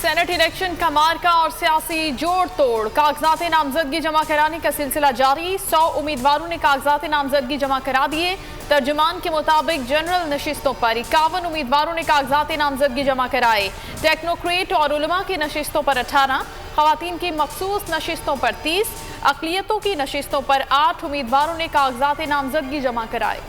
Senate election का मार्का और सियासी जोड़ तोड़। कागजात नामजदगी जमा कराने का सिलसिला जारी। 100 उम्मीदवारों ने कागजात नामजदगी जमा करा दिए। तर्जुमान के मुताबिक जनरल नशिस्तों पर 51 उम्मीदवारों ने कागजात नामजदगी जमा कराए। टेक्नोक्रेट और उलमा की नशिस्तों पर 18, खवातीन की मखसूस नशिस्तों पर 30, अक़लियतों की नशिस्तों पर 8 उम्मीदवारों ने कागजात नामजदगी जमा कराए।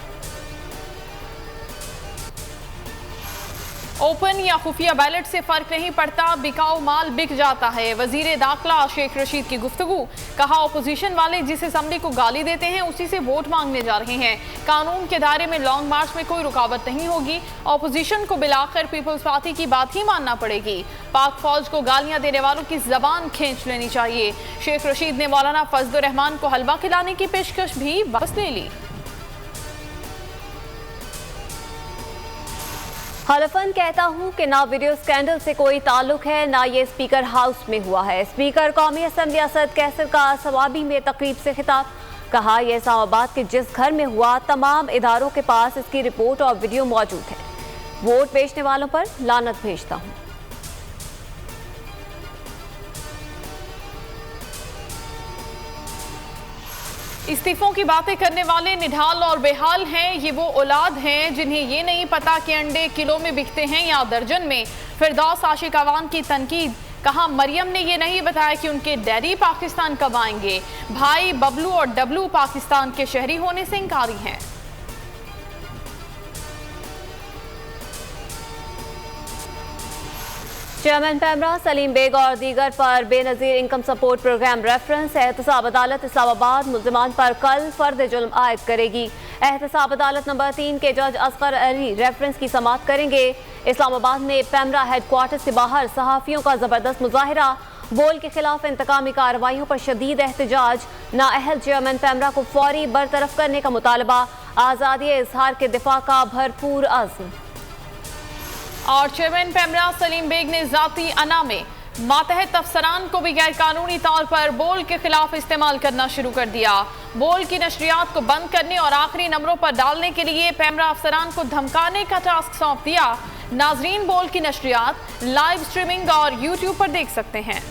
ओपन या खुफिया बैलेट से फर्क नहीं पड़ता, बिकाऊ माल बिक जाता है। वजीर दाखिला शेख रशीद की गुफ्तगू। कहा, अपोजिशन वाले जिस असेंबली को गाली देते हैं उसी से वोट मांगने जा रहे हैं। कानून के दायरे में लॉन्ग मार्च में कोई रुकावट नहीं होगी। अपोजिशन को बिलाखिर पीपल्स पार्टी की बात ही मानना पड़ेगी। पाक फौज को गालियां देने वालों की जबान खींच लेनी चाहिए। शेख रशीद ने मौलाना फजलुर रहमान को हलवा खिलाने की पेशकश भी वापस ले ली। हलफन कहता हूं कि ना वीडियो स्कैंडल से कोई ताल्लुक है, ना ये स्पीकर हाउस में हुआ है। स्पीकर कौमी असम्बली असद कैसर का सवाबी में तकरीब से खिताब। कहा, यह इस्लामाबाद के जिस घर में हुआ तमाम इदारों के पास इसकी रिपोर्ट और वीडियो मौजूद है। वोट बेचने वालों पर लानत भेजता हूं। इस्तीफों की बातें करने वाले निढाल और बेहाल हैं। ये वो औलाद हैं जिन्हें ये नहीं पता कि अंडे किलो में बिकते हैं या दर्जन में। फिरदौस आशिक अवान की तनकीद। कहा, मरियम ने ये नहीं बताया कि उनके डैडी पाकिस्तान कब आएंगे। भाई बबलू और डबलू पाकिस्तान के शहरी होने से इंकारी हैं। चेयरमैन पैमरा सलीम बेग और दीगर पर Benazir income support programme reference. एहतसाब अदालत इस्लामाबाद मुल्ज़िमान पर कल फर्द जुल्म आयद करेगी। एहतसाब अदालत नंबर 3 के जज असगर अली रेफरेंस की समाअत करेंगे। इस्लामाबाद में पैमरा हेडक्वार्टर से बाहर सहाफ़ियों का जबरदस्त मुजाहिरा। बोल के खिलाफ इंतकामी कार्रवाइयों पर शदीद एहतजाज। नाअहल चेयरमैन पैमरा को फौरी बरतरफ करने का मुतालबा। आज़ादी इजहार के दिफा का भरपूर अज़्म। और चेयरमैन पैमरा सलीम बेग ने जाती अना में मातहत अफसरान को भी गैर कानूनी तौर पर बोल के खिलाफ इस्तेमाल करना शुरू कर दिया। बोल की नशरियात को बंद करने और आखिरी नंबरों पर डालने के लिए पैमरा अफसरान को धमकाने का टास्क सौंप दिया। नाजरीन बोल की नशरियात लाइव स्ट्रीमिंग और यूट्यूब पर देख सकते हैं।